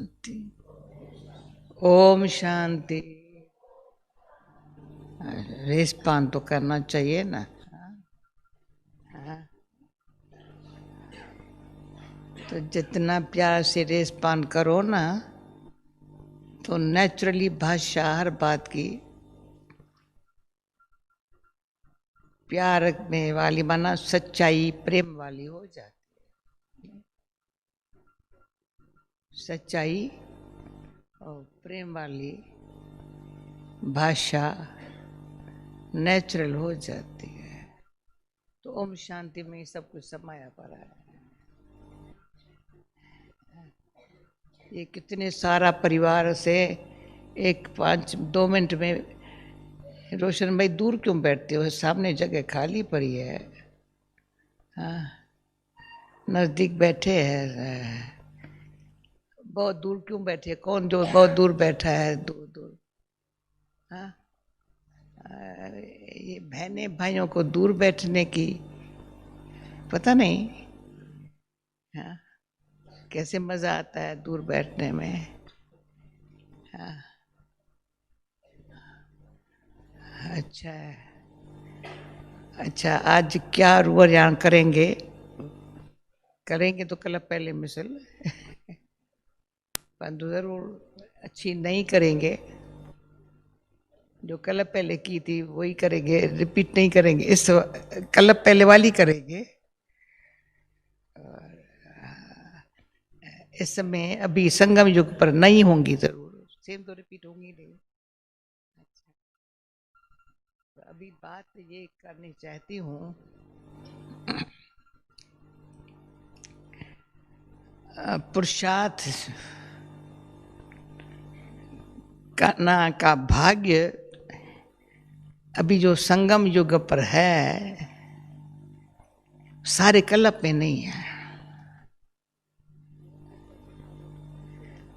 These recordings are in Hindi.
शांति। ओम शांति। रेसपान तो करना चाहिए ना। तो जितना प्यार से रेसपान करो ना, तो नेचुरली भाषा हर बात की प्यार में वाली माना सच्चाई प्रेम वाली हो जाती है। सच्चाई और प्रेम वाली भाषा नेचुरल हो जाती है। तो ओम शांति में सब कुछ समाया पड़ा है। ये कितने सारा परिवार से एक 2 मिनट में, रोशन भाई दूर क्यों बैठते हो, सामने जगह खाली पड़ी है। हाँ, नजदीक बैठे हैं, बहुत दूर क्यों बैठे, कौन जो बहुत दूर बैठा है, दूर दूर। हाँ, ये बहने भाइयों को दूर बैठने की पता नहीं। हाँ, कैसे मजा आता है दूर बैठने में। हाँ, अच्छा है। अच्छा, आज क्या रुआन करेंगे? करेंगे तो कल पहले मिसल परंतु जरूर अच्छी नहीं करेंगे। जो कल पहले की थी वही करेंगे, रिपीट नहीं करेंगे। इस कल पहले वाली करेंगे। इस समय अभी संगम युग पर नहीं होंगी, जरूर सेम तो रिपीट होंगी नहीं। अच्छा, तो अभी बात ये करनी चाहती हूँ, पुरुषार्थ करना का भाग्य अभी जो संगम युग पर है, सारे कल्प में नहीं है।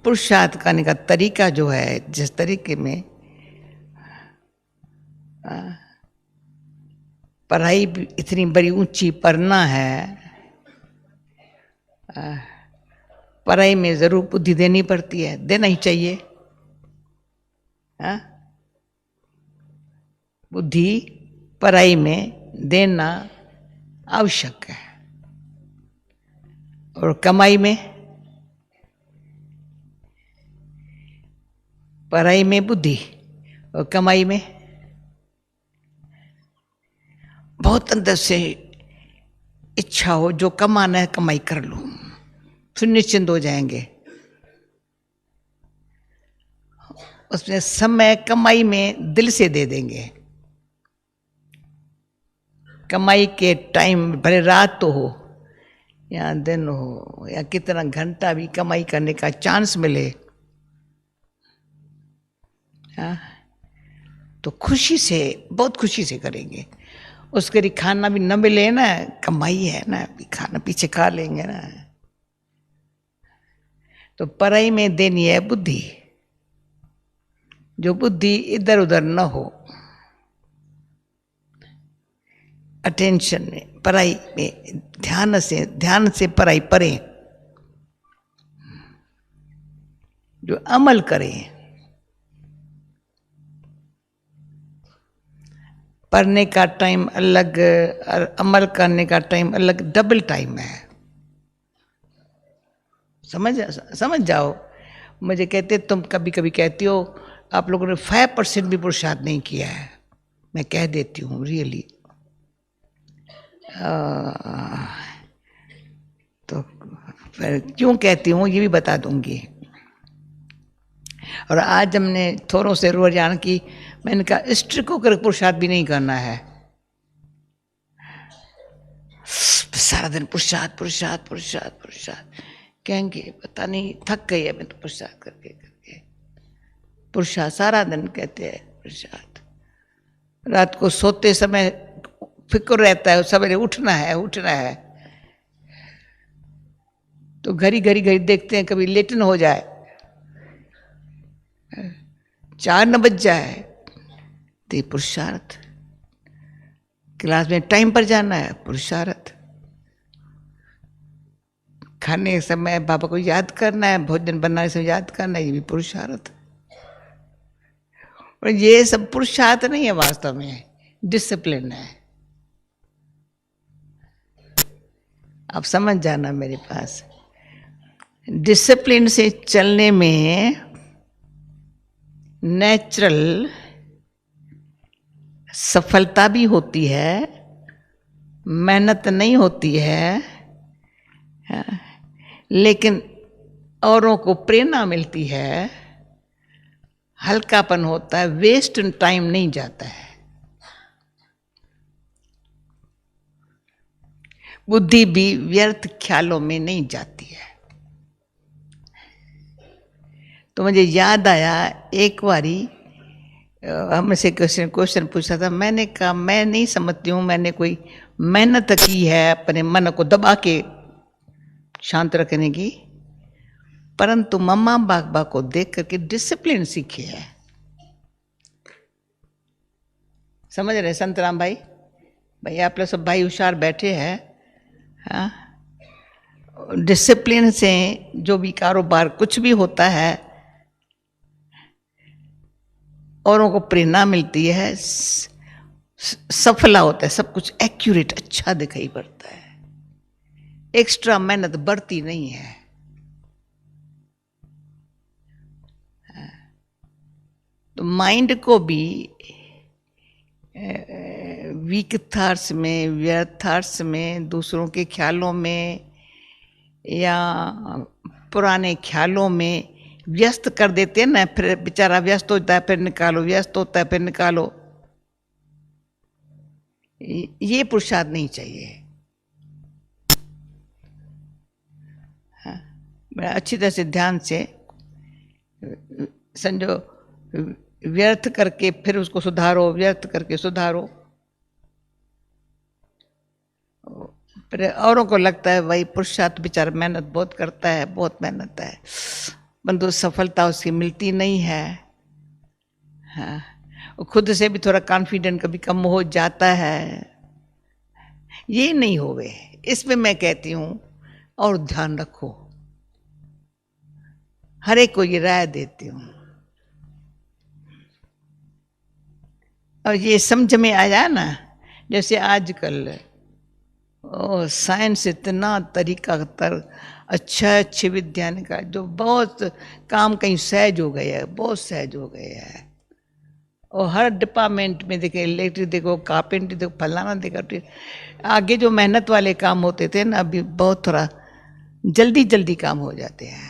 पुरुषार्थ करने का तरीका जो है, जिस तरीके में पढ़ाई इतनी बड़ी ऊंची पढ़ना है, पढ़ाई में जरूर बुद्धि देनी पड़ती है, देना ही चाहिए। हाँ, बुद्धि पढ़ाई में देना आवश्यक है। और कमाई में, पढ़ाई में बुद्धि और कमाई में बहुत अंदर से इच्छा हो, जो कमाना है कमाई कर लो, फिर निश्चिंत हो जाएंगे। उसमें समय कमाई में दिल से दे देंगे। कमाई के टाइम भले रात तो हो या दिन हो या कितना घंटा भी कमाई करने का चांस मिले, हाँ, तो खुशी से, बहुत खुशी से करेंगे। उसके लिए खाना भी न मिले ना, कमाई है ना, खाना पीछे खा लेंगे ना। तो पढ़ाई में देनी है बुद्धि, जो बुद्धि इधर उधर न हो, अटेंशन में, पढ़ाई में ध्यान से पढ़ाई पढ़ें, जो अमल करें। पढ़ने का टाइम अलग, अमल करने का टाइम अलग, डबल टाइम है। समझ जाओ। मुझे कहते तुम कभी कभी कहती हो आप लोगों ने 5% भी पुरुषार्थ नहीं किया है। मैं कह देती हूँ रियली। तो फिर क्यों कहती हूँ ये भी बता दूंगी। और आज हमने थोड़ों से रोजाना की, मैंने कहा स्ट्रिक होकर पुरुषार्थ भी नहीं करना है। सारा दिन पुरुषार्थ पुरुषार्थ पुरुषार्थ पुरुषार्थ कहेंगे, पता नहीं थक गई है मैं तो पुरुषार्थ करके करके। पुरुषार्थ सारा दिन कहते हैं पुरुषार्थ। रात को सोते समय फिक्र रहता है सवेरे उठना है उठना है, तो घड़ी घड़ी घड़ी देखते हैं कभी लेट न हो जाए, 4 न बज जाए। तो पुरुषार्थ। क्लास में टाइम पर जाना है, पुरुषार्थ। खाने समय बाबा को याद करना है, भोजन बनाने से याद करना है, ये भी पुरुषार्थ। और ये सब पुरुषार्थ नहीं है, वास्तव में डिसिप्लिन है। आप समझ जाना मेरे पास। डिसिप्लिन से चलने में नेचुरल सफलता भी होती है, मेहनत नहीं होती है, लेकिन औरों को प्रेरणा मिलती है, हल्कापन होता है, वेस्ट टाइम नहीं जाता है, बुद्धि भी व्यर्थ ख्यालों में नहीं जाती है। तो मुझे याद आया, एक बारी हमसे क्वेश्चन पूछा था, मैंने कहा मैं नहीं समझती हूँ मैंने कोई मेहनत की है अपने मन को दबा के शांत रखने की, परंतु मम्मा बाबा को देख करके डिसिप्लिन सीखे है। समझ रहे संतराम भाई? भाई आप लोग सब भाई होशियार बैठे हैं। हाँ, डिसिप्लिन से जो भी कारोबार कुछ भी होता है, औरों को प्रेरणा मिलती है, सफला होता है, सब कुछ एक्यूरेट अच्छा दिखाई पड़ता है, एक्स्ट्रा मेहनत बढ़ती नहीं है। तो माइंड को भी वीक थॉट्स में, व्यर्थ थॉट्स में, दूसरों के ख्यालों में या पुराने ख्यालों में व्यस्त कर देते हैं ना, फिर बेचारा व्यस्त होता है, फिर निकालो, व्यस्त होता है, फिर निकालो। ये पुरुषार्थ नहीं चाहिए। हाँ, बड़ा अच्छी तरह से ध्यान से समझो, व्यर्थ करके फिर उसको सुधारो, व्यर्थ करके सुधारो। फिर औरों को लगता है भाई पुरुषार्थ बेचारा मेहनत बहुत करता है, बहुत मेहनत है, परंतु सफलता उसकी मिलती नहीं है। हाँ, खुद से भी थोड़ा कॉन्फिडेंट कभी कम हो जाता है। ये नहीं होवे, इसमें मैं कहती हूँ और ध्यान रखो, हर एक को ये राय देती हूँ। और ये समझ में आया ना, जैसे आजकल साइंस इतना तरीका तर अच्छे विज्ञान का, जो बहुत काम कहीं सहज हो गया है, बहुत सहज हो गया है। और हर डिपार्टमेंट में देखे, इलेक्ट्रिक देखो, कारपेंटर देखो, फलाना देखो, आगे जो मेहनत वाले काम होते थे ना, अभी बहुत थोड़ा जल्दी काम हो जाते हैं।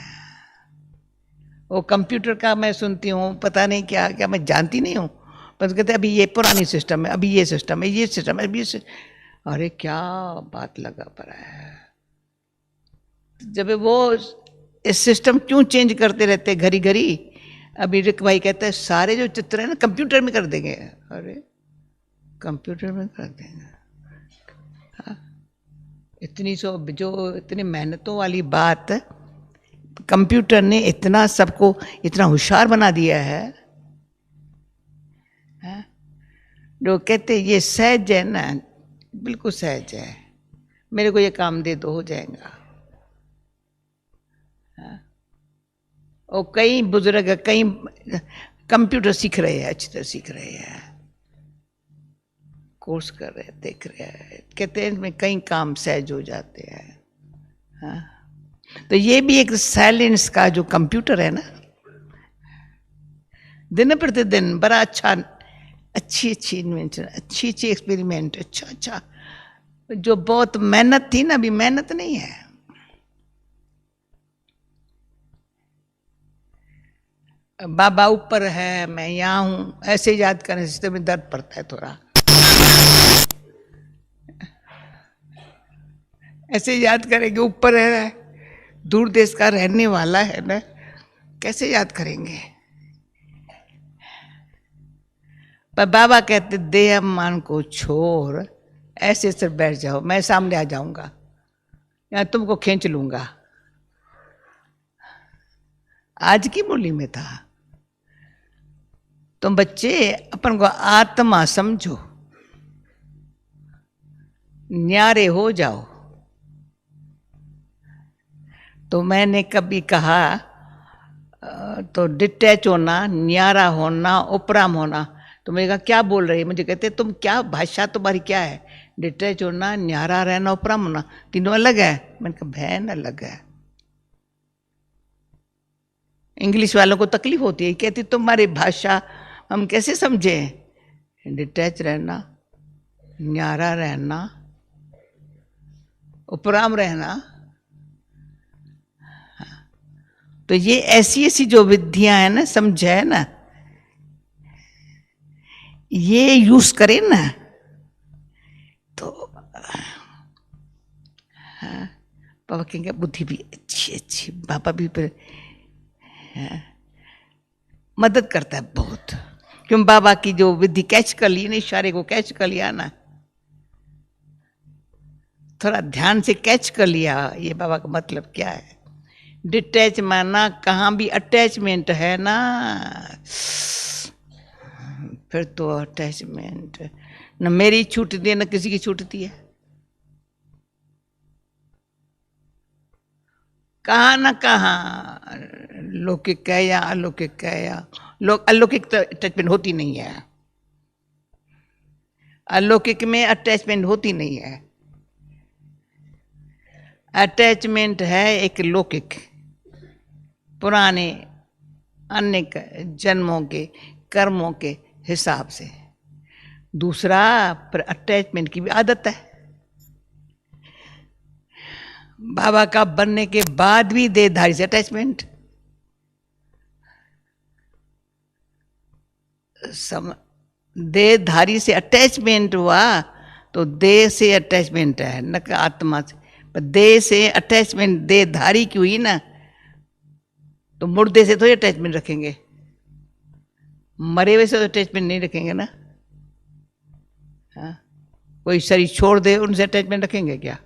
वो कंप्यूटर का मैं सुनती हूँ, पता नहीं क्या क्या, मैं जानती नहीं हूँ, बस कहते अभी ये पुरानी सिस्टम है, अभी ये सिस्टम है, ये सिस्टम है, अभी ये सिस्टम। अरे क्या बात लगा पड़ा है। जब वो इस सिस्टम क्यों चेंज करते रहते घड़ी घड़ी। अभी रिक भाई कहता है सारे जो चित्र है ना कंप्यूटर में कर देंगे। अरे कंप्यूटर में कर देंगे? हाँ? इतनी मेहनतों वाली बात कंप्यूटर ने इतना सबको इतना होशियार बना दिया है। हाँ? जो कहते ये सहज है ना, बिल्कुल सहज है, मेरे को ये काम दे दो हो जाएगा। और कई बुजुर्ग कई कंप्यूटर सीख रहे हैं, अच्छी तरह सीख रहे हैं, कोर्स कर रहे हैं, देख रहे हैं, कहते हैं इनमें कई काम सहज हो जाते हैं। हाँ? तो ये भी एक साइलेंस का जो कंप्यूटर है ना, दिन प्रतिदिन बड़ा अच्छी इन्वेंशन, अच्छी एक्सपेरिमेंट, अच्छा जो बहुत मेहनत थी ना, अभी मेहनत नहीं है। बाबा ऊपर है, मैं यहाँ हूं, ऐसे याद करने से में दर्द पड़ता है थोड़ा। ऐसे याद करेंगे ऊपर है, दूर देश का रहने वाला है ना, कैसे याद करेंगे। पर बाबा कहते देह मान को छोड़, ऐसे सिर्फ बैठ जाओ, मैं सामने आ जाऊंगा या तुमको खींच लूंगा। आज की बोली में था, तुम बच्चे अपन को आत्मा समझो, न्यारे हो जाओ, तो मैंने कभी कहा तो डिटैच होना, न्यारा होना, उपराम होना। तो मैंने कहा क्या बोल रही है? मुझे कहते तुम क्या भाषा तुम्हारी क्या है? डिटैच होना, न्यारा रहना, उपराम होना, तीनों अलग है। मैंने कहा बहन अलग है। इंग्लिश वालों को तकलीफ होती है, कहती तुम्हारी भाषा हम कैसे समझे? डिटैच रहना, न्यारा रहना, उपराम रहना। तो ये ऐसी ऐसी जो विधियां है ना, समझे है ना, ये यूज करें ना तो हाँ, पापा कहेंगे बुद्धि भी अच्छी अच्छी, पापा भी पर हाँ, मदद करता है बहुत। क्यों? बाबा की जो विधि कैच कर ली ना, इशारे को कैच कर लिया ना, थोड़ा ध्यान से कैच कर लिया ये बाबा का मतलब क्या है। डिटैच माना कहाँ भी अटैचमेंट है ना, फिर तो अटैचमेंट न मेरी छूटती है न किसी की छूटती है। कहाँ न कहाँ लौकिक है या अलौकिक है, या अलौकिक तो अटैचमेंट होती नहीं है, अलौकिक में अटैचमेंट होती नहीं है। अटैचमेंट है एक लौकिक, पुराने अनेक जन्मों के कर्मों के हिसाब से। दूसरा पर अटैचमेंट की भी आदत है। बाबा का बनने के बाद भी देहधारी से अटैचमेंट, देहधारी से अटैचमेंट हुआ तो देह से अटैचमेंट है न कि आत्मा से। पर देह से अटैचमेंट देहधारी की हुई ना, तो मुर्दे से थोड़ी अटैचमेंट रखेंगे, मरे हुए से तो अटैचमेंट नहीं रखेंगे ना। हाँ, कोई शरीर छोड़ दे उनसे अटैचमेंट रखेंगे क्या?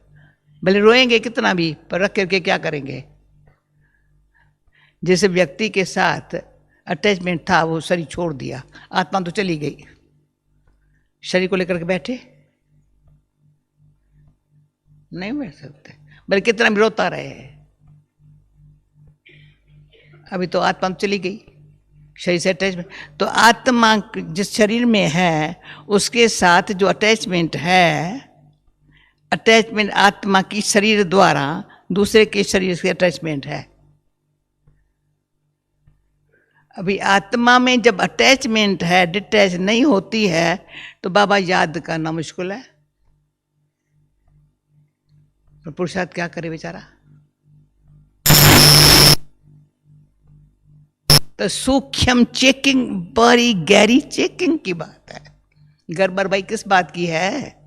भले रोएंगे कितना भी, पर रख करके क्या करेंगे? जिस व्यक्ति के साथ अटैचमेंट था वो शरीर छोड़ दिया, आत्मा तो चली गई, शरीर को लेकर के बैठे नहीं बैठ सकते, भले कितना भी रोता रहे, अभी तो आत्मा तो चली गई, शरीर से अटैचमेंट। तो आत्मा जिस शरीर में है उसके साथ जो अटैचमेंट है, अटैचमेंट आत्मा की शरीर द्वारा दूसरे के शरीर से अटैचमेंट है। अभी आत्मा में जब अटैचमेंट है, डिटैच नहीं होती है, तो बाबा याद करना मुश्किल है। तो पुरुषार्थ क्या करे बेचारा? तो सूक्ष्म चेकिंग, बड़ी गहरी चेकिंग की बात है। गड़बड़ भाई किस बात की है?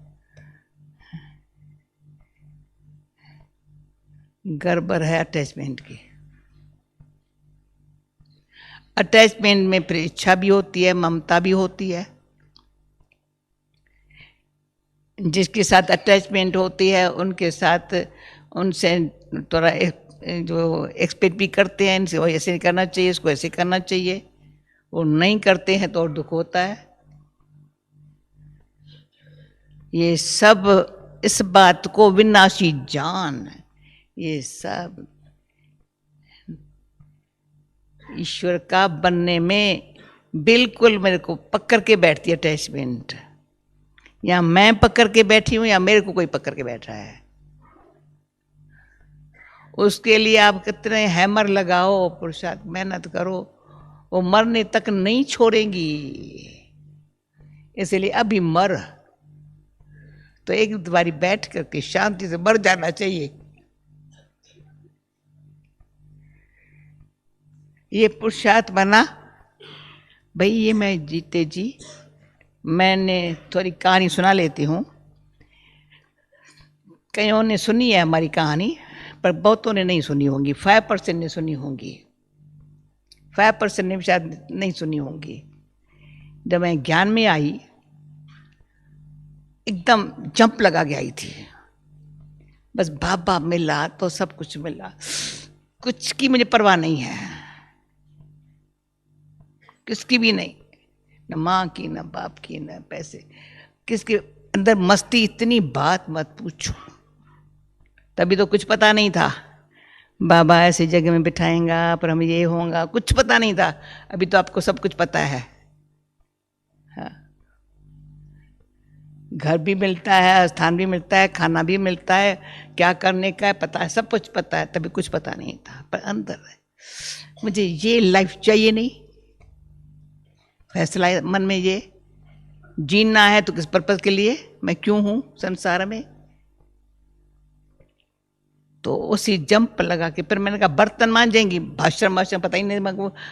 गड़बड़ है अटैचमेंट की। अटैचमेंट में फिर इच्छा भी होती है, ममता भी होती है। जिसके साथ अटैचमेंट होती है उनके साथ, उनसे थोड़ा जो एक्सपेक्ट भी करते हैं, इनसे वो ऐसे नहीं करना चाहिए, इसको ऐसे करना चाहिए, वो नहीं करते हैं तो और दुख होता है। ये सब इस बात को विनाशी जान, ये सब ईश्वर का बनने में बिल्कुल मेरे को पकड़ के बैठती है अटैचमेंट। या मैं पकड़ के बैठी हूं या मेरे को कोई पकड़ के बैठा है। उसके लिए आप कितने हैमर लगाओ, पुरुषार्थ मेहनत करो, वो मरने तक नहीं छोड़ेंगी। इसलिए अभी मर तो एक बारी बैठ करके शांति से मर जाना चाहिए। ये पुरुषार्थ बना भाई। ये मैं जीते जी मैंने थोड़ी कहानी सुना लेती हूँ। कईयों ने सुनी है हमारी कहानी, पर बहुतों ने नहीं सुनी होंगी। 5% ने सुनी होंगी, 5% ने शायद नहीं सुनी होंगी। जब मैं ज्ञान में आई एकदम जंप लगा के आई थी। बस बाबा मिला तो सब कुछ मिला, कुछ की मुझे परवाह नहीं है, किसकी भी नहीं, न माँ की, न बाप की, न पैसे किसके। अंदर मस्ती इतनी, बात मत पूछो। तभी तो कुछ पता नहीं था। बाबा ऐसी जगह में बिठाएंगा, पर हम ये होगा, कुछ पता नहीं था। अभी तो आपको सब कुछ पता है। हाँ, घर भी मिलता है, स्थान भी मिलता है, खाना भी मिलता है, क्या करने का है पता है, सब कुछ पता है। तभी कुछ पता नहीं था, पर अंदर है मुझे ये लाइफ चाहिए नहीं। फैसला मन में ये, जीना है तो किस पर्पज के लिए, मैं क्यों हूं संसार में। तो उसी जंप लगा के फिर मैंने कहा बर्तन मांजेंगी, भाषण भाषण पता ही नहीं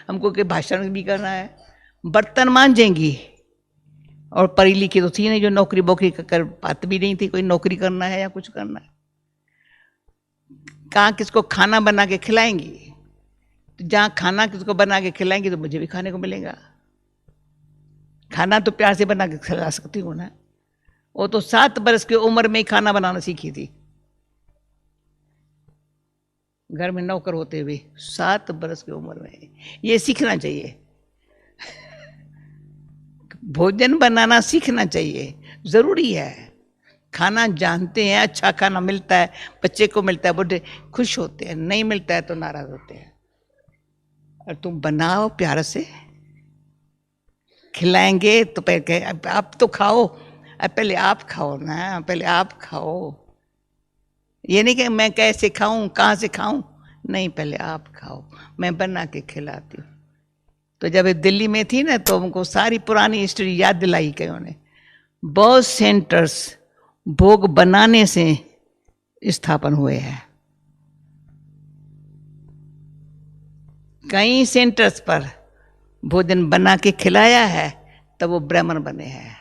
हमको कि भाषण भी करना है। बर्तन मांजेंगी, और पढ़ी लिखी तो थी नहीं जो नौकरी बोकरी कर बात भी नहीं थी, कोई नौकरी करना है या कुछ करना है। कहाँ किसको खाना बना के खिलाएंगी, तो जहाँ खाना किसको बना के खिलाएंगी तो मुझे भी खाने को मिलेगा। खाना तो प्यार से बना के खिला सकती हूँ ना। वो तो 7 बरस की उम्र में ही खाना बनाना सीखी थी, घर में नौकर होते हुए 7 बरस की उम्र में। ये सीखना चाहिए, भोजन बनाना सीखना चाहिए, जरूरी है। खाना जानते हैं, अच्छा खाना मिलता है, बच्चे को मिलता है, बुढ़े खुश होते हैं, नहीं मिलता है तो नाराज होते हैं। और तुम बनाओ प्यार से, खिलाएंगे तो पहले आप तो खाओ, पहले आप खाओ ना, पहले आप खाओ। ये नहीं कि मैं कैसे खाऊं, कहाँ से खाऊं, नहीं, पहले आप खाओ, मैं बना के खिलाती हूँ। तो जब दिल्ली में थी ना तो उनको सारी पुरानी हिस्ट्री याद दिलाई कई उन्होंने। बहुत सेंटर्स भोग बनाने से स्थापन हुए हैं, कई सेंटर्स पर भोजन बना के खिलाया है, तब वो ब्राह्मण बने हैं।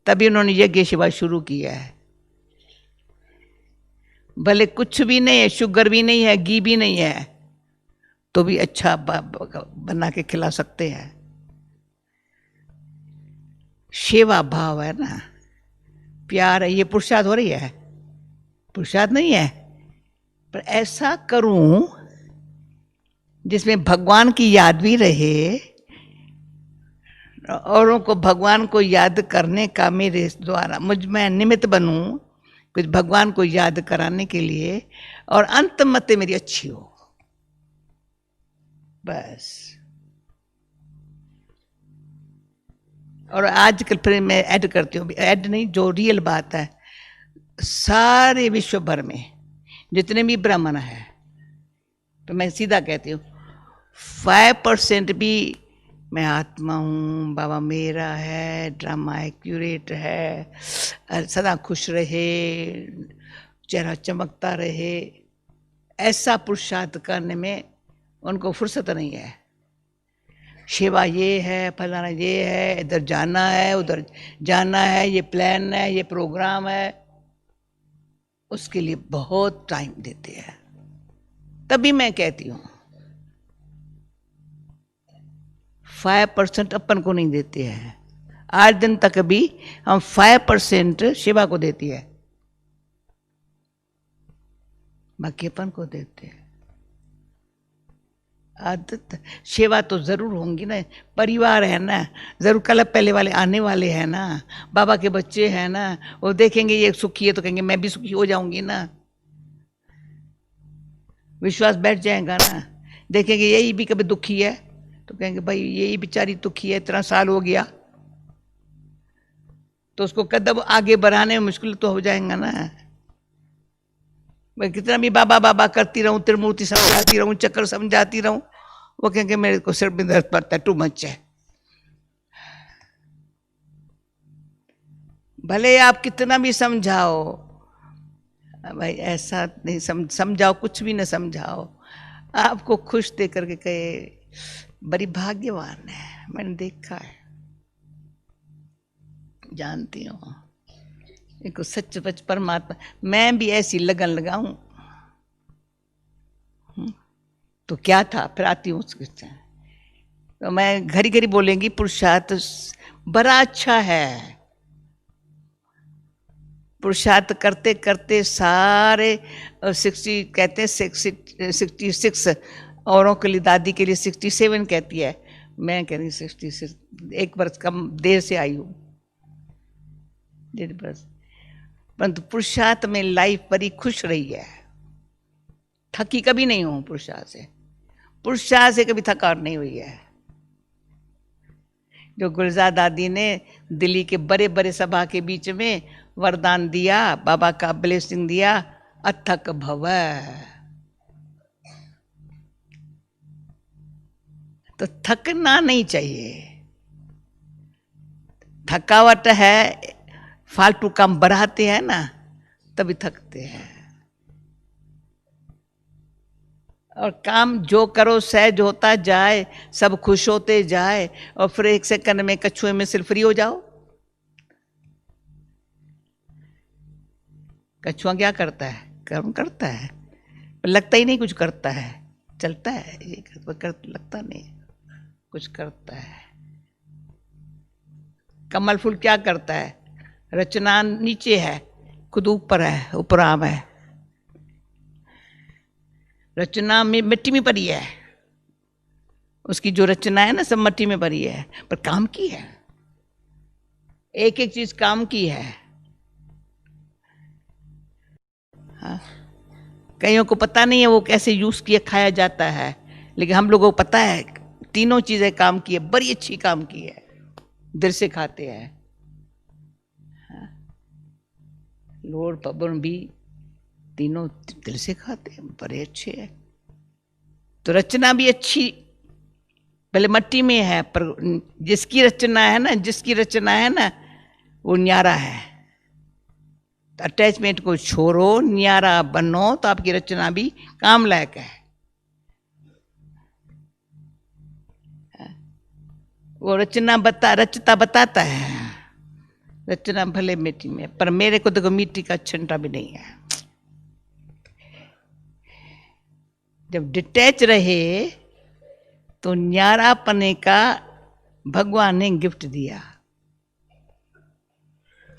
तभी उन्होंने यज्ञ सेवा शुरू किया है। भले कुछ भी नहीं है, शुगर भी नहीं है, घी भी नहीं है, तो भी अच्छा बना के खिला सकते हैं। सेवा भाव है ना, प्यार है। ये पुरुषार्थ हो रही है, पुरुषार्थ नहीं है, पर ऐसा करूं जिसमें भगवान की याद भी रहे, औरों को भगवान को याद करने का मेरे द्वारा मैं निमित्त बनूं, कुछ भगवान को याद कराने के लिए, और अंत मत मेरी अच्छी हो, बस। और आजकल फिर मैं ऐड करती हूँ, ऐड नहीं, जो रियल बात है, सारे विश्व भर में जितने भी ब्राह्मण है, तो मैं सीधा कहती हूँ 5% भी मैं आत्मा हूँ, बाबा मेरा है, ड्रामा एक्यूरेट है, सदा खुश रहे, चेहरा चमकता रहे, ऐसा पुरुषार्थ करने में उनको फुर्सत नहीं है। सेवा ये है, फलाना ये है, इधर जाना है, उधर जाना है, ये प्लान है, ये प्रोग्राम है, उसके लिए बहुत टाइम देते हैं। तभी मैं कहती हूँ 5% अपन को नहीं देते हैं। आज दिन तक भी हम 5% सेवा को देती है, बाकी अपन को देते हैं। आदत सेवा तो जरूर होंगी ना, परिवार है ना, जरूर कल पहले वाले आने वाले हैं ना, बाबा के बच्चे हैं ना, वो देखेंगे ये सुखी है तो कहेंगे मैं भी सुखी हो जाऊंगी ना, विश्वास बैठ जाएगा ना। देखेंगे यही भी कभी दुखी है तो कहेंगे भाई यही बेचारी दुखी है, इतना साल हो गया, तो उसको कदम आगे बढ़ाने में मुश्किल तो हो जाएगा ना। मैं कितना भी बाबा बाबा करती रहूं, त्रिमूर्ति समझाती रहूं, चक्कर समझाती रहूं, वो कहेंगे मेरे को सिर में दर्द पड़ता है, टू मच है। भले आप कितना भी समझाओ, भाई ऐसा नहीं समझाओ, कुछ भी न समझाओ, आपको खुश देख करके कहे बड़ी भाग्यवान है, मैंने देखा है, जानती हूँ, एक सच बच परमात्मा। मैं भी ऐसी लगन लगाऊं तो क्या था, फिर आती हूँ उसके, तो मैं घड़ी घड़ी बोलेंगी पुरुषार्थ बड़ा अच्छा है। पुरुषार्थ करते करते सारे 60 कहते हैं, 66 औरों के लिए, दादी के लिए 67 कहती है, मैं कह रही 66, 1 वर्ष कम देर से आई हूँ, 1.5 वर्ष, परंतु पुरुषार्थ में लाइफ बड़ी खुश रही है। थकी कभी नहीं हूं पुरुषार्थ से कभी थकावट नहीं हुई है। जो गुलजार दादी ने दिल्ली के बड़े बड़े सभा के बीच में वरदान दिया, बाबा का ब्लेसिंग दिया, अथक भव, तो थकना नहीं चाहिए। थकावट है, फालतू काम बढ़ाते हैं ना, तभी थकते हैं। और काम जो करो सहज होता जाए, सब खुश होते जाए, और फिर एक सेकंड में कछुए में सिर्फ फ्री हो जाओ। कछुआ क्या करता है? कर्म करता है, लगता ही नहीं कुछ करता है, चलता है, ये लगता नहीं कुछ करता है। कमल फूल क्या करता है? रचना नीचे है, खुद ऊपर है, उपराम है। रचना में मिट्टी में पड़ी है, उसकी जो रचना है ना सब मिट्टी में पड़ी है, पर काम की है, एक एक चीज काम की है। हाँ? कईयों को पता नहीं है वो कैसे यूज किया खाया जाता है, लेकिन हम लोगों को पता है तीनों चीजें काम की है, बड़ी अच्छी काम की है, दिल से खाते हैं। हाँ? लोर पवन भी तीनों दिल से खाते हैं, बड़े अच्छे हैं। तो रचना भी अच्छी भले मट्टी में है, पर जिसकी रचना है ना वो न्यारा है। तो अटैचमेंट को छोड़ो, न्यारा बनो, तो आपकी रचना भी काम लायक है। वो रचता बताता है, रचना भले मिट्टी में, पर मेरे को देखो मिट्टी का छिंटा भी नहीं है। जब डिटैच रहे तो न्यारापने का भगवान ने गिफ्ट दिया।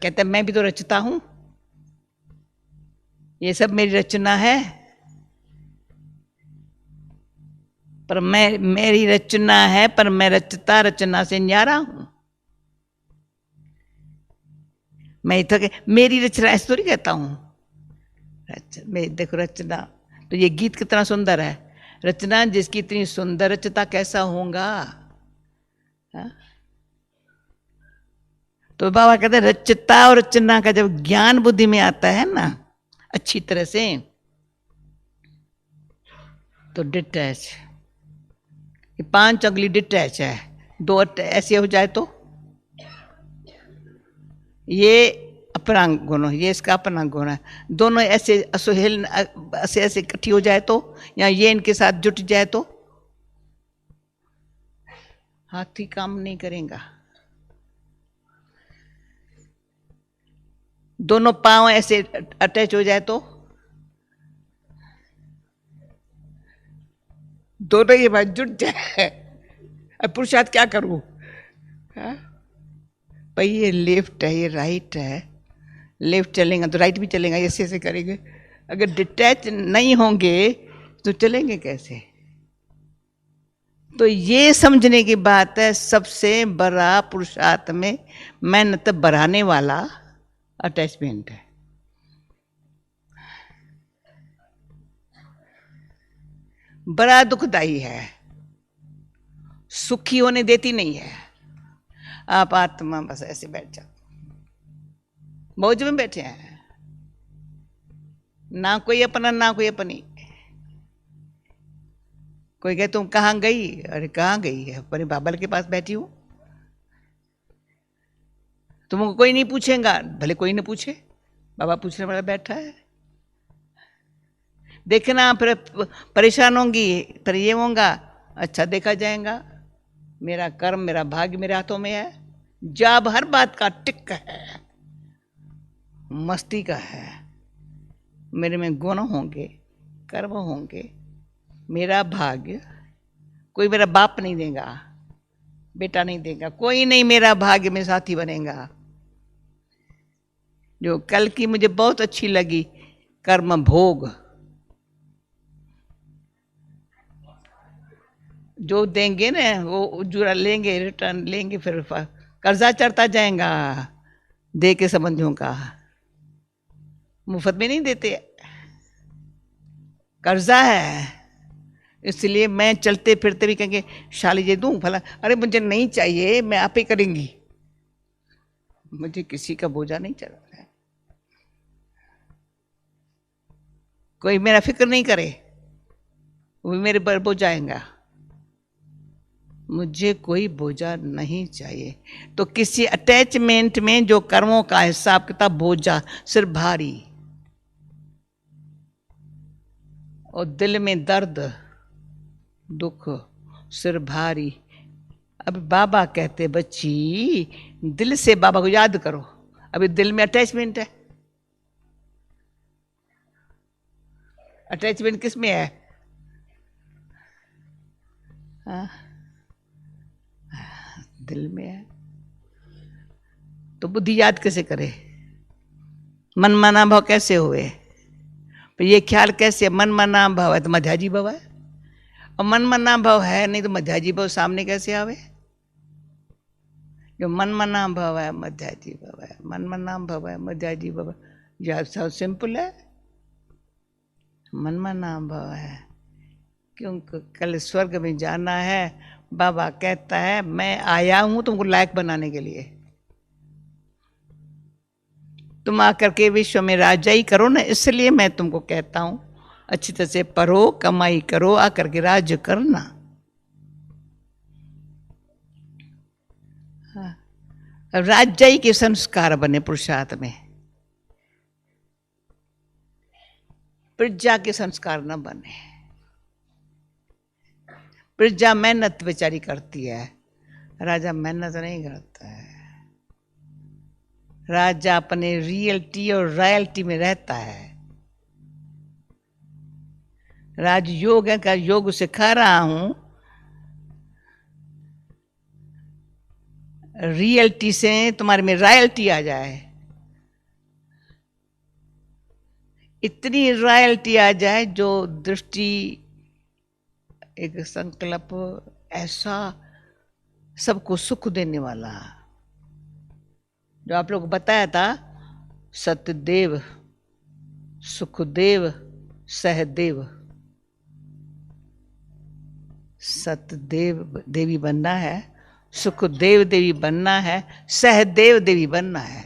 कहते मैं भी तो रचता हूं, ये सब मेरी रचना है, पर मेरी रचना है, पर मैं रचना से न्यारा हूं। मैं तो मेरी रचना ऐसे थोड़ी कहता हूं। देखो रचना, तो ये गीत कितना सुंदर है। रचना जिसकी इतनी सुंदर रचता कैसा होगा। तो बाबा कहते हैं रचता और रचना का जब ज्ञान बुद्धि में आता है ना अच्छी तरह से, तो डिटैच, ये 5 अगली डिटैच है। 2 ऐसे हो जाए तो ये अपना गुण, ये इसका अपना गुण है। दोनों ऐसे असुहेल ऐसे इकट्ठी हो जाए तो, या ये इनके साथ जुट जाए तो हाथी काम नहीं करेगा। दोनों पांव ऐसे अटैच हो जाए तो दोनों ये बात जुट जाए। अब पुरुषार्थ क्या करूं? भाई ये लेफ्ट है, ये राइट है, लेफ्ट चलेगा तो राइट भी चलेगा, ऐसे ऐसे करेंगे। अगर डिटैच नहीं होंगे तो चलेंगे कैसे? तो ये समझने की बात है, सबसे बड़ा पुरुषार्थ में मेहनत बढ़ाने वाला अटैचमेंट है। बड़ा दुखदाई है, सुखी होने देती नहीं है। आप आत्मा बस ऐसे बैठ जाओ, मौज में बैठे हैं, ना कोई अपना ना कोई अपनी। कोई कहे तुम कहाँ गई? अरे कहाँ गई है, अपने बाबल के पास बैठी हूं। तुमको कोई नहीं पूछेगा, भले कोई नहीं पूछे, बाबा पूछने वाला बैठा है। देखना फिर परेशान होंगी, फिर ये होगा, अच्छा देखा जाएगा। मेरा कर्म मेरा भाग्य मेरे हाथों में है, जब हर बात का टिक है, मस्ती का है। मेरे में गुण होंगे, कर्म होंगे, मेरा भाग्य कोई मेरा बाप नहीं देगा, बेटा नहीं देगा, कोई नहीं मेरा भाग्य में साथी बनेगा। जो कल की मुझे बहुत अच्छी लगी, कर्म भोग, जो देंगे ना वो जुड़ा लेंगे, रिटर्न लेंगे, फिर कर्जा चढ़ता जाएगा दे के संबंधियों का। मुफ्त में नहीं देते। कर्जा है, इसलिए मैं चलते फिरते भी कहेंगे शाली जी दूं भला, अरे मुझे नहीं चाहिए, मैं आप ही करेंगी, मुझे किसी का बोझा नहीं चढ़ रहा है, कोई मेरा फिक्र नहीं करे, वो मेरे पर बोझ आएगा, मुझे कोई बोझा नहीं चाहिए। तो किसी अटैचमेंट में जो कर्मों का हिसाब किताब बोझा, सिर भारी और दिल में दर्द दुख, सिर भारी। अब बाबा कहते बच्ची दिल से बाबा को याद करो, अभी दिल में अटैचमेंट है, अटैचमेंट किस में है? हाँ? दिल में है, तो बुद्धि याद कैसे करे? मन मना भाव कैसे हुए? तो ये ख्याल कैसे, मन मना भाव है तो मध्याजी भाव है, और मन मना भाव है नहीं तो मध्याजी भाव सामने कैसे आवे? जो मन मना भाव है मध्याजी भाव है, मन मना भाव है मध्याजी भाव है, यह सब सिंपल है, मन मना भाव है। क्योंकि कल स्वर्ग में जाना है, बाबा कहता है मैं आया हूं तुमको लायक बनाने के लिए, तुम आकर के विश्व में राजाई करो ना, इसलिए मैं तुमको कहता हूं अच्छी तरह से पढ़ो, कमाई करो, आकर के राज्य करना। हाँ। राजाई के संस्कार बने पुरुषार्थ में, प्रजा के संस्कार न बने। प्रजा मेहनत बेचारी करती है, राजा मेहनत नहीं करता है, राजा अपने रियलिटी और रॉयल्टी में रहता है। राजयोग का योग सिखा रहा हूं, रियलिटी से तुम्हारे में रॉयल्टी आ जाए, इतनी रॉयल्टी आ जाए जो दृष्टि एक संकल्प ऐसा सबको सुख देने वाला, जो आप लोग बताया था, सत्यदेव सुखदेव सहदेव, सतदेव देवी बनना है, सुखदेव देवी बनना है, सहदेव देवी बनना है।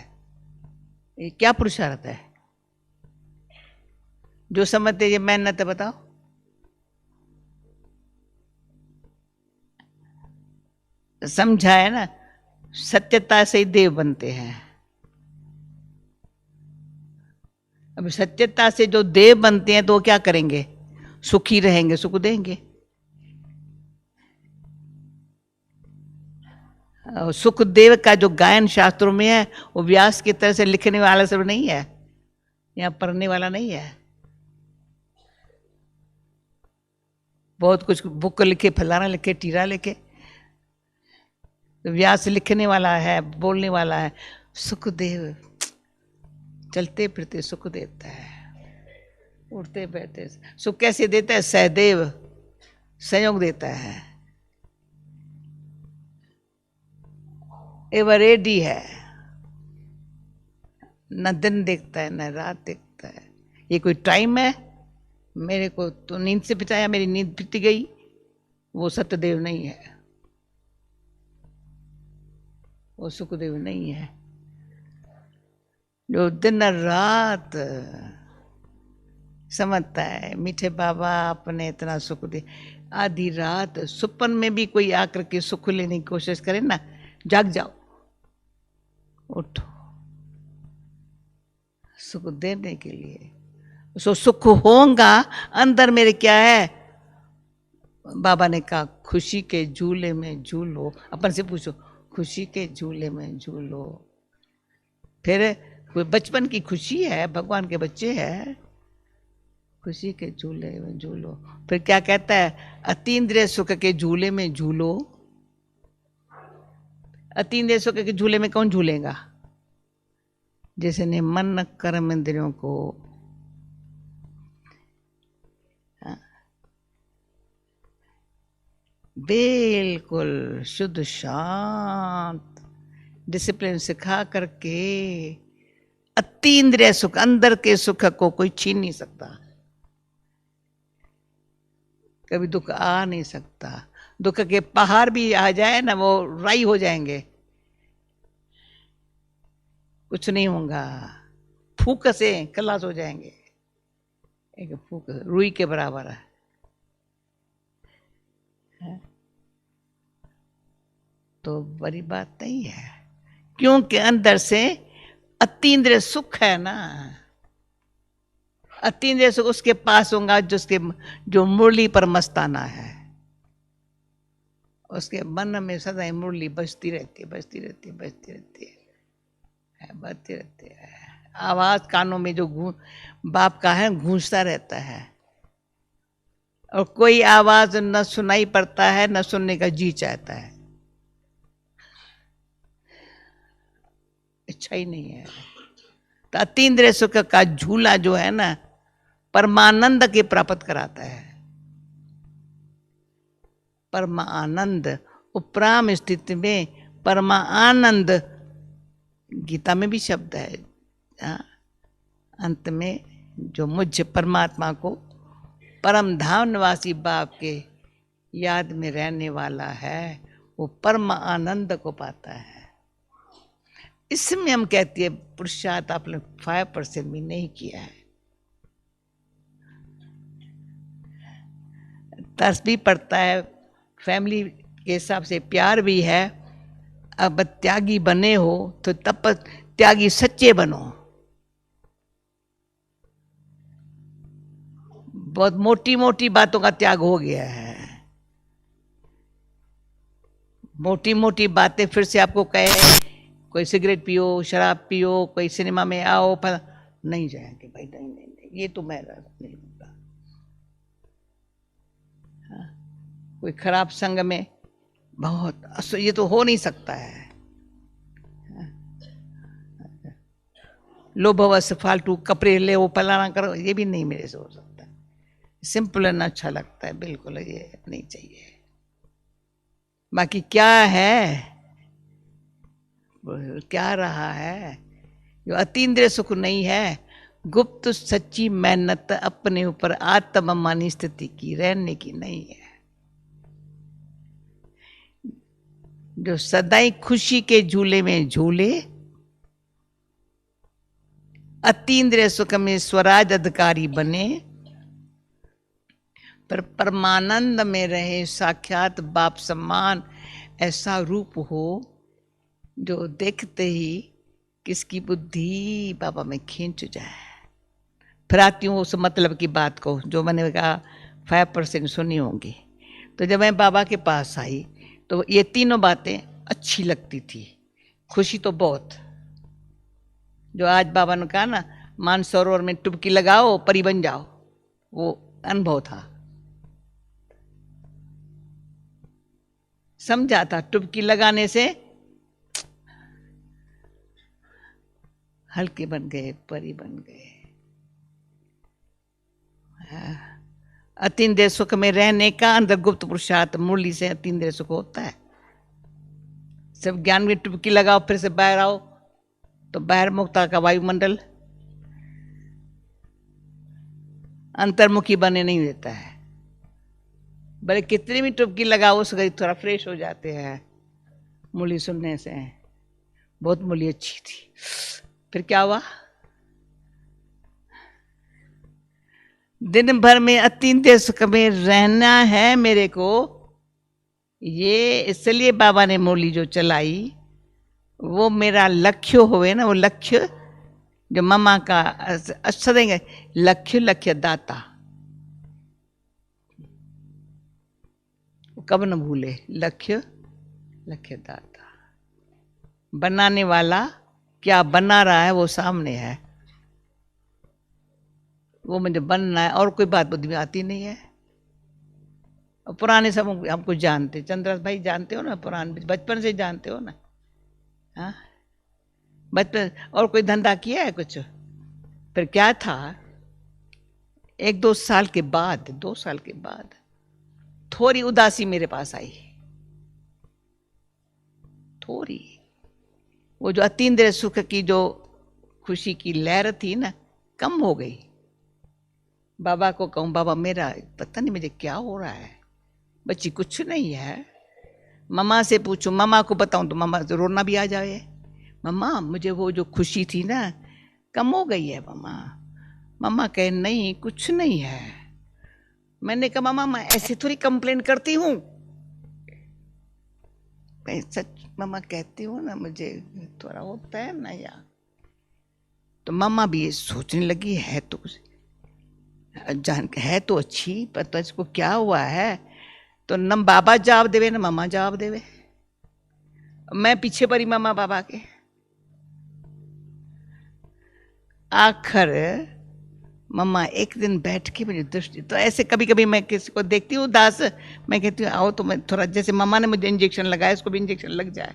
ये क्या पुरुषार्थ है? जो समझते ये मेहनत है बताओ। समझा है ना, सत्यता से ही देव बनते हैं। अब सत्यता से जो देव बनते हैं तो वो क्या करेंगे? सुखी रहेंगे, सुख देंगे। सुखदेव का जो गायन शास्त्रों में है वो व्यास की तरह से लिखने वाला सब नहीं है, यहाँ पढ़ने वाला नहीं है। बहुत कुछ बुक लिखे, फलाना लिखे, टीरा लिखे, तो व्यास लिखने वाला है, बोलने वाला है। सुखदेव चलते फिरते सुख देता है, उठते बैठते सुख कैसे देता है? सहदेव संयोग देता है, एवर रेडी है, न दिन देखता है न रात देखता है। ये कोई टाइम है? मेरे को तो नींद से बिताया, मेरी नींद बीत गई, वो सत्यदेव नहीं है, वो सुखदेव नहीं है। जो दिन रात समझता है मीठे बाबा आपने इतना सुख दिया, आधी रात सुपन में भी कोई आकर के सुख लेने की कोशिश करे ना, जाग जाओ, उठो, सुख देने के लिए। सो सुख होगा अंदर मेरे क्या है? बाबा ने कहा खुशी के झूले में झूलो, अपन से पूछो खुशी के झूले में झूलो। फिर कोई बचपन की खुशी है, भगवान के बच्चे हैं, खुशी के झूले में झूलो। फिर क्या कहता है? अतीन्द्रिय सुख के झूले में झूलो। अतीन्द्रिय सुख के झूले में कौन झूलेगा? जिसने मन कर्म इंद्रियों को बिल्कुल शुद्ध शांत डिसिप्लिन सिखा करके, अतीन्द्रिय सुख, अंदर के सुख को कोई छीन नहीं सकता। कभी दुख आ नहीं सकता। दुख के पहाड़ भी आ जाए ना, वो राई हो जाएंगे, कुछ नहीं होगा, फूक से खलास हो जाएंगे। एक फूक रुई के बराबर है। तो बड़ी बात नहीं है, क्योंकि अंदर से अतीन्द्रिय सुख है ना। अतीन्द्रिय सुख उसके पास होगा जिसके, जो मुरली पर मस्ताना है। उसके मन में सदा मुरली बजती रहती है, बजती रहती है, बजती रहती है, बजती रहती है। आवाज कानों में जो बाप का है गूंजता रहता है, और कोई आवाज न सुनाई पड़ता है, न सुनने का जी चाहता है, इच्छा ही नहीं है। तो अतीन्द्रिय सुख का झूला जो है ना, परमानंद के प्राप्त कराता है। परमा आनंद, उपराम स्थिति में परमा आनंद, गीता में भी शब्द है। अंत में जो मुझ परमात्मा को परम धाम निवासी बाप के याद में रहने वाला है, वो परम आनंद को पाता है। इसमें हम कहते हैं पुरुषार्थ आपने 5% भी नहीं किया है। तरस भी पड़ता है, फैमिली के हिसाब से प्यार भी है। अब त्यागी बने हो तो तब त्यागी सच्चे बनो। बहुत मोटी मोटी बातों का त्याग हो गया है। मोटी मोटी बातें फिर से आपको कहे कोई सिगरेट पियो, शराब पियो, कोई सिनेमा में आओ, पर नहीं जाएंगे भाई, नहीं नहीं नहीं, ये तो मैं नहीं होता। कोई खराब संग में बहुत, ये तो हो नहीं सकता है। लोभवश फालतू कपड़े ले वो फलाना करो, ये भी नहीं मेरे से हो सकता। सिंपल एंड अच्छा लगता है, बिल्कुल ये नहीं चाहिए। बाकी क्या है, क्या रहा है, जो अतीन्द्रिय सुख नहीं है, गुप्त सच्ची मेहनत अपने ऊपर आत्ममानी स्थिति की रहने की नहीं है। जो सदाई खुशी के झूले में झूले, अतीन्द्रिय सुख में स्वराज अधिकारी बने, पर परमानंद में रहे साक्षात बाप सम्मान, ऐसा रूप हो जो देखते ही किसकी बुद्धि बाबा में खींच जाए। फिर आती हूँ उस मतलब की बात को जो मैंने कहा 5% सुनी होंगी। तो जब मैं बाबा के पास आई तो ये तीनों बातें अच्छी लगती थी, खुशी तो बहुत। जो आज बाबा ने कहा ना, मानसरोवर में टुबकी लगाओ परी बन जाओ, वो अनुभव था, समझा था। टुबकी लगाने से हल्के बन गए, परी बन गए। अतीन्द्रिय सुख में रहने का अंदर गुप्त पुरुषार्थ मुरली से अतीन्द्रिय सुख होता है। सिर्फ ज्ञान में टुबकी लगाओ फिर से बाहर आओ तो बाहर मुक्ता का वायुमंडल अंतर्मुखी बने नहीं देता है। भले कितनी भी टुबकी लगाओ उसका थोड़ा फ्रेश हो जाते हैं मुरली सुनने से। बहुत मुरली अच्छी थी, फिर क्या हुआ, दिन भर में अतीन्द्रिय सुख में रहना है मेरे को। ये इसलिए बाबा ने मुरली जो चलाई वो मेरा लक्ष्य होवे ना, वो लक्ष्य जो मम्मा का अच्छा देंगे, लक्ष्य लक्ष्य दाता, कब न भूले, लक्ष्य लक्ष्य दाता। बनाने वाला क्या बना रहा है वो सामने है, वो मुझे बनना है, और कोई बात बुद्धि में आती नहीं है। और पुराने सब हमको जानते, चंद्रदास भाई जानते हो ना, पुराने बचपन से जानते हो ना। हाँ, बचपन और कोई धंधा किया है कुछ। फिर क्या था, 1-2 साल के बाद, 2 साल के बाद थोड़ी उदासी मेरे पास आई, थोड़ी। वो जो अतीन्द्रिय सुख की जो खुशी की लहर थी ना, कम हो गई। बाबा को कहूँ बाबा मेरा पता नहीं मुझे क्या हो रहा है, बच्ची कुछ नहीं है। मम्मा से पूछूं, मम्मा को बताऊं तो मम्मा तो रोना भी आ जाए, मम्मा मुझे वो जो खुशी थी ना कम हो गई है मम्मा। मम्मा कहे नहीं कुछ नहीं है। मैंने कहा मम्मा मैं ऐसे थोड़ी कंप्लेन करती हूँ, मैं सच मम्मा कहती हूँ ना, मुझे थोड़ा होता है ना यार। तो मम्मा भी ये सोचने लगी है तो जान है तो अच्छी, पर तो इसको क्या हुआ है। तो न बाबा जवाब देवे न मम्मा जवाब देवे, मैं पीछे पड़ी मम्मा बाबा के। आखिर मम्मा एक दिन बैठ के मुझे दृष्टि, तो ऐसे कभी कभी मैं किसी को देखती हूँ दास, मैं कहती हूँ आओ तो मैं थोड़ा, जैसे मम्मा ने मुझे इंजेक्शन लगाया इसको भी इंजेक्शन लग जाए।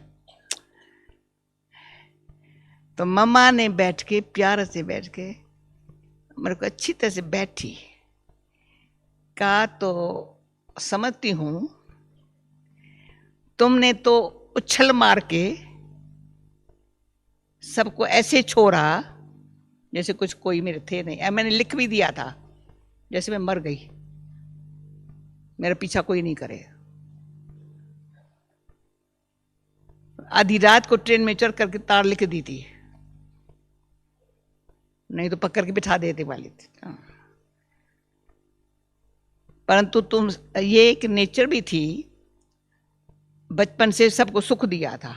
तो मम्मा ने बैठ के प्यार से बैठ के मेरे को अच्छी तरह से बैठी, कहा तो समझती हूँ तुमने तो उछल मार के सबको ऐसे छोड़ा जैसे कुछ कोई मेरे थे नहीं। मैंने लिख भी दिया था जैसे मैं मर गई, मेरा पीछा कोई नहीं करे। आधी रात को ट्रेन में चढ़ करके तार लिख दी थी, नहीं तो पकड़ के बिठा देते वाली थी। परंतु तुम ये एक नेचर भी थी, बचपन से सबको सुख दिया था,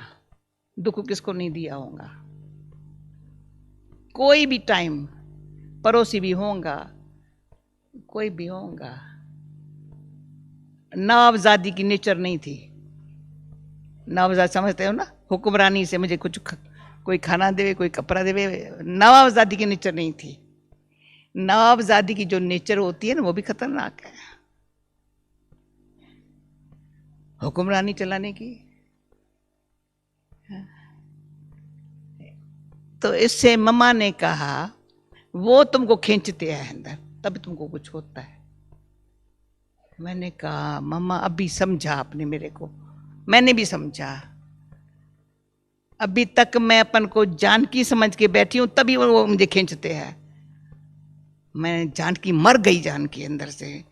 दुख किसको नहीं दिया होगा। कोई भी टाइम पड़ोसी भी होगा, कोई भी होगा। नवाबजादी की नेचर नहीं थी। नवाबजाद समझते हो ना, हुक्मरानी से मुझे कुछ कोई खाना देवे कोई कपड़ा देवे, नवाबजादी की नेचर नहीं थी। नवाबजादी की जो नेचर होती है ना वो भी खतरनाक है, हुक्मरानी चलाने की। तो इससे मम्मा ने कहा वो तुमको खींचते हैं अंदर तब तुमको कुछ होता है। मैंने कहा मम्मा अभी समझा आपने मेरे को, मैंने भी समझा। अभी तक मैं अपन को जानकी समझ के बैठी हूं तभी वो मुझे खींचते हैं। मैं जानकी मर गई, जानकी अंदर से,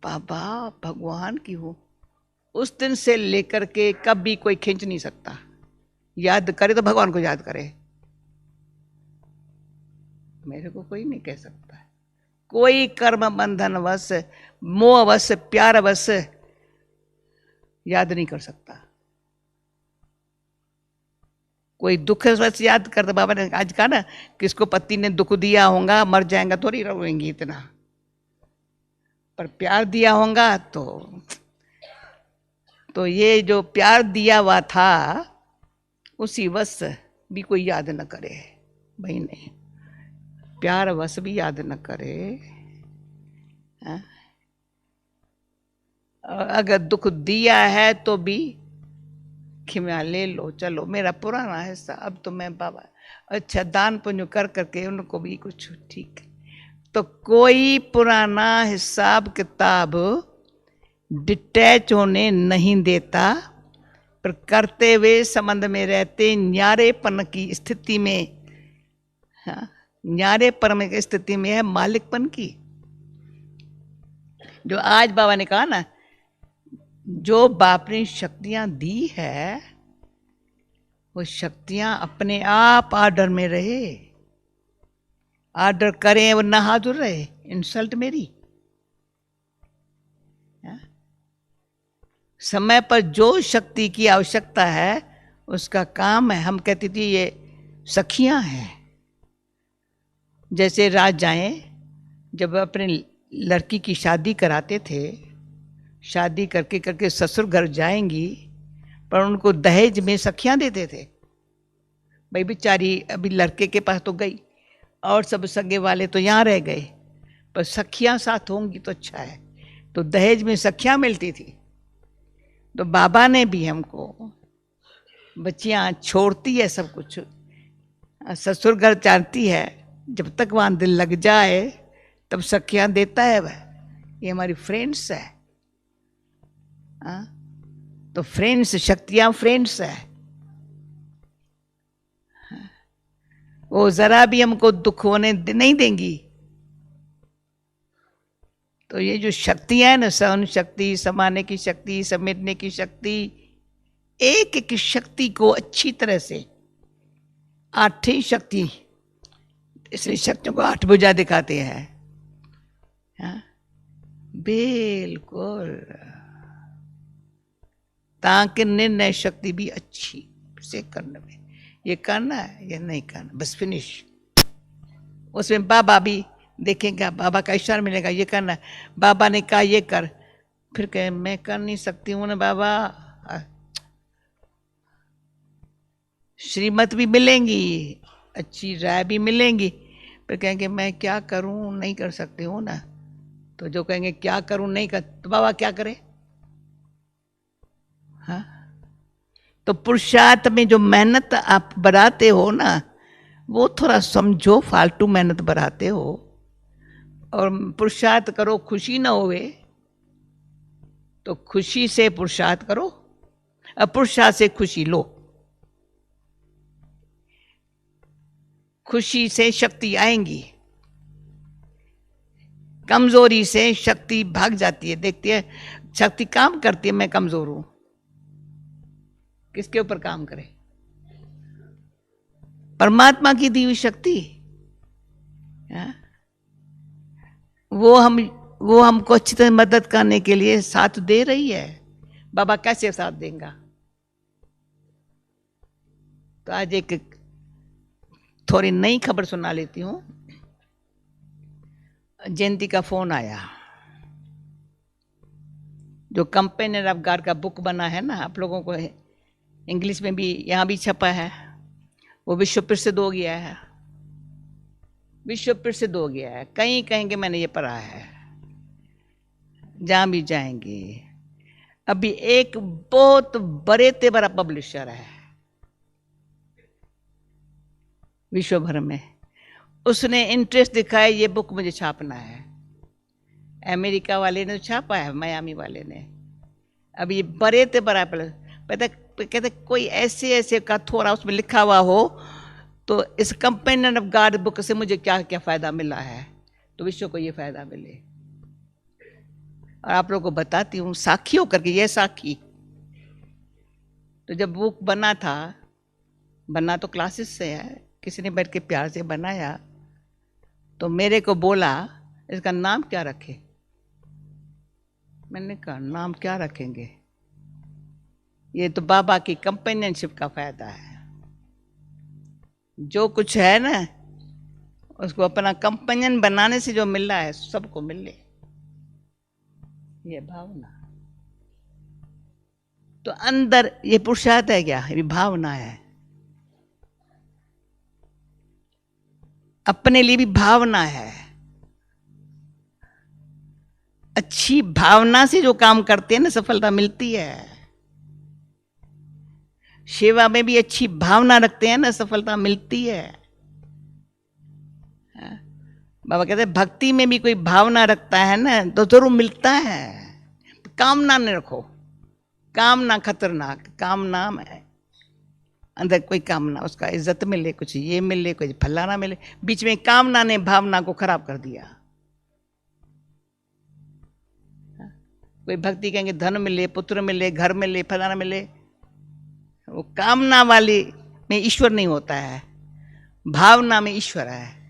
बाबा भगवान की हो। उस दिन से लेकर के कभी कोई खींच नहीं सकता। याद करे तो भगवान को याद करे, मेरे को कोई नहीं कह सकता। कोई कर्म बंधन वश मोह वश प्यार वश याद नहीं कर सकता। कोई दुख वश याद करता, बाबा ने आज कहा ना किसको पति ने दुख दिया होगा मर जाएगा थोड़ी रोएंगी इतना, पर प्यार दिया होगा तो ये जो प्यार दिया हुआ था उसी वश भी कोई याद न करे भाई, नहीं प्यार वश भी याद न करे। अगर दुख दिया है तो भी खिम्या ले लो, चलो मेरा पुराना हिस्सा, अब तो मैं बाबा अच्छा दान पुण्य कर करके उनको भी कुछ ठीक। तो कोई पुराना हिसाब किताब डिटैच होने नहीं देता, पर करते हुए संबंध में रहते न्यारेपन की स्थिति में। हाँ, न्यारेपन की स्थिति में है मालिकपन की। जो आज बाबा ने कहा ना, जो बाप ने शक्तियां दी है वो शक्तियां अपने आप आर्डर में रहे, आर्डर करें वो ना हाजुर रहे, इंसल्ट मेरी। समय पर जो शक्ति की आवश्यकता है उसका काम है। हम कहती थी ये सखियां हैं, जैसे राजाएं जब अपने लड़की की शादी कराते थे, शादी करके करके ससुर घर जाएंगी पर उनको दहेज में सखियां देते थे। भाई बेचारी अभी लड़के के पास तो गई और सब सगे वाले तो यहाँ रह गए, पर सखियां साथ होंगी तो अच्छा है, तो दहेज में सखियां मिलती थी। तो बाबा ने भी हमको, बच्चियां छोड़ती है सब कुछ, ससुर घर चाहती है, जब तक वहां दिल लग जाए तब सखियां देता है वह, ये हमारी फ्रेंड्स है। तो फ्रेंड्स, शक्तियां फ्रेंड्स है। वो जरा भी हमको दुख होने नहीं देंगी। तो ये जो शक्तियां है ना, सहन शक्ति, समाने की शक्ति, समेटने की शक्ति, एक एक शक्ति को अच्छी तरह से, 8 ही शक्ति, इसलिए शक्तियों को 8 भुजा दिखाते हैं। हाँ? बिल्कुल, ताकि निर्णय शक्ति भी अच्छी से करने में, ये करना है ये नहीं करना, बस फिनिश। उसमें बाबा भी देखेगा, बाबा का इशारा मिलेगा, ये करना है, बाबा ने कहा ये कर, फिर कहे मैं कर नहीं सकती हूँ ना बाबा। श्रीमत भी मिलेंगी, अच्छी राय भी मिलेंगी, फिर कहेंगे मैं क्या करूं, नहीं कर सकती हूँ ना। तो जो कहेंगे क्या करूं नहीं कर, तो बाबा क्या करे? हाँ, तो पुरुषार्थ में जो मेहनत आप बढ़ाते हो ना, वो थोड़ा समझो, फालतू मेहनत बढ़ाते हो। और पुरुषार्थ करो, खुशी ना होवे तो खुशी से पुरुषार्थ करो, और पुरुषार्थ से खुशी लो। खुशी से शक्ति आएंगी, कमजोरी से शक्ति भाग जाती है। देखती है शक्ति काम करती है, मैं कमजोर हूं, किसके ऊपर काम करे? परमात्मा की दी हुई शक्ति। वो हमको अच्छी तरह मदद करने के लिए साथ दे रही है। बाबा कैसे साथ देगा? तो आज एक थोड़ी नई खबर सुना लेती हूं। जयंती का फोन आया, जो कंपेनियन ऑफ गॉड का बुक बना है ना, आप लोगों को इंग्लिश में भी यहां भी छपा है, वो विश्व प्रसिद्ध हो गया है, विश्व प्रसिद्ध हो गया है। कहीं कहेंगे मैंने ये पढ़ा है, जहां भी जाएंगे। अभी एक बहुत बड़े से बड़ा पब्लिशर है विश्व भर में, उसने इंटरेस्ट दिखाया ये बुक मुझे छापना है। अमेरिका वाले ने छापा है, मियामी वाले ने। अब ये बड़े से बड़ा पता, कहते कोई ऐसे ऐसे का थोड़ा उसमें लिखा हुआ हो तो इस कंपेनियन ऑफ गॉड बुक से मुझे क्या क्या फायदा मिला है, तो विश्व को ये फायदा मिले। और आप लोगों को बताती हूँ साखी होकर के, ये साखी। तो जब बुक बना था, बना तो क्लासेस से है, किसी ने बैठ के प्यार से बनाया, तो मेरे को बोला इसका नाम क्या रखे? मैंने कहा नाम क्या रखेंगे, ये तो बाबा की कंपेनियनशिप का फायदा है। जो कुछ है ना उसको अपना कंपेनियन बनाने से जो मिल रहा है सबको मिले, ये भावना। तो अंदर ये पुरुषार्थ है क्या? ये भावना है। अपने लिए भी भावना है। अच्छी भावना से जो काम करते हैं ना सफलता मिलती है। सेवा में भी अच्छी भावना रखते हैं ना सफलता मिलती है। बाबा कहते हैं भक्ति में भी कोई भावना रखता है ना तो जरूर मिलता है। कामना नहीं रखो, कामना खतरनाक, कामना में अंदर कोई कामना, उसका इज्जत मिले, कुछ ये मिले, कुछ फलाना मिले, बीच में कामना ने भावना को खराब कर दिया। कोई भक्ति कहेंगे धन मिले, पुत्र मिले, घर मिले, फलाना मिले, वो कामना वाली में ईश्वर नहीं होता है, भावना में ईश्वर है।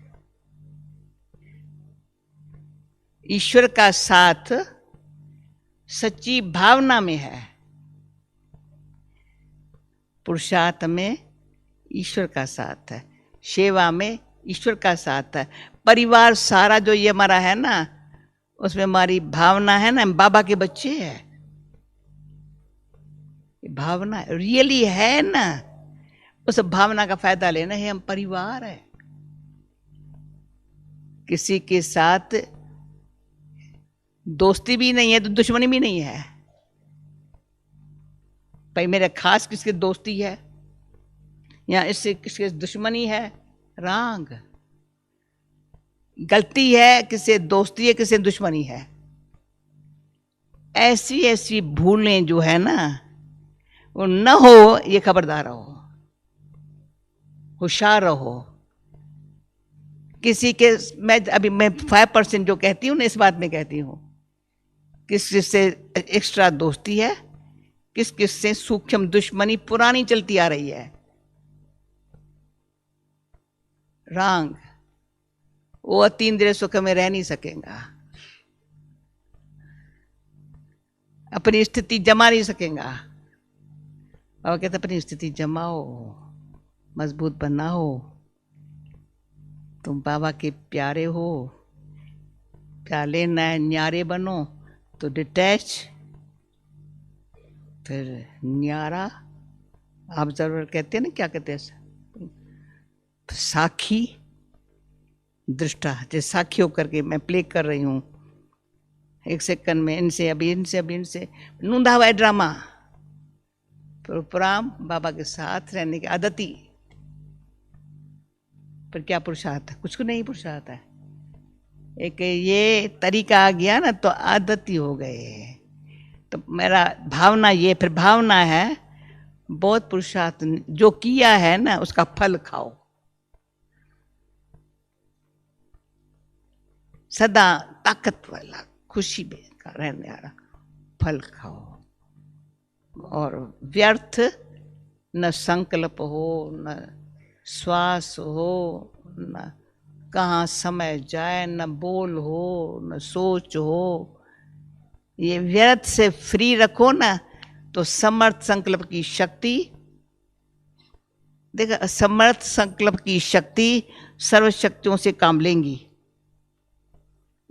ईश्वर का साथ सच्ची भावना में है, पुरुषार्थ में ईश्वर का साथ है, सेवा में ईश्वर का साथ है। परिवार सारा जो ये हमारा है ना, उसमें हमारी भावना है ना, बाबा के बच्चे हैं, भावना रियली है ना, उस भावना का फायदा लेना है। हम परिवार है, किसी के साथ दोस्ती भी नहीं है तो दुश्मनी भी नहीं है। भाई मेरा खास किसके दोस्ती है या इससे किसके दुश्मनी है, रांग गलती है, किससे दोस्ती है किससे दुश्मनी है। ऐसी ऐसी भूलें जो है ना वो न हो, ये खबरदार रहो, होशियार रहो। किसी के मैं 5% जो कहती हूँ ना, इस बात में कहती हूँ, किस किस से एक्स्ट्रा दोस्ती है, किस किस से सूक्ष्म दुश्मनी पुरानी चलती आ रही है। रांग वो अतीन्द्रिय सुख में रह नहीं सकेगा, अपनी स्थिति जमा नहीं सकेगा। बाबा कहते अपनी स्थिति जमाओ, मजबूत बनाओ। तुम बाबा के प्यारे हो, प्याले न्यारे बनो तो डिटैच, फिर न्यारा ऑब्जर्वर कहते हैं ना, क्या कहते हैं, साखी दृष्टा। जैसे साखी होकर के मैं प्ले कर रही हूँ एक सेकंड में, इनसे अभी इनसे अभी इनसे नूंदा हुआ है ड्रामा, प्रोग्राम बाबा के साथ रहने की आदती। पर क्या पुरुषार्थ है? कुछ को नहीं पुरुषार्थ है। एक ये तरीका आ गया ना तो आदती हो गए। तो मेरा भावना ये, फिर भावना है बहुत पुरुषार्थ, जो किया है ना उसका फल खाओ, सदा ताकत वाला खुशी में रहने वाला फल खाओ। और व्यर्थ न संकल्प हो, न श्वास हो, न कहाँ समय जाए, न बोल हो, न सोच हो। ये व्यर्थ से फ्री रखो ना तो समर्थ संकल्प की शक्ति, देखा, समर्थ संकल्प की शक्ति सर्व शक्तियों से काम लेंगी।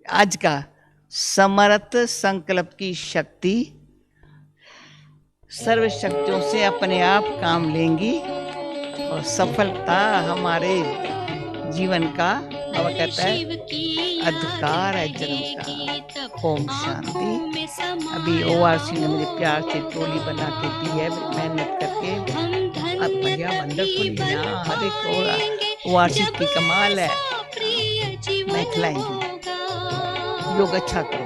आज का समर्थ संकल्प की शक्ति सर्व शक्तियों से अपने आप काम लेंगी और सफलता हमारे जीवन का, बाबा कहता है, अधिकार है जन्म का। ओम शांति। अभी ORC ने मुझे प्यार से टोली बना के दी है, मेहनत करके। अब भैया वंडरफुल यहाँ हर एक ORC की कमाल है। मैं खिलाएंगी। योग अच्छा करो।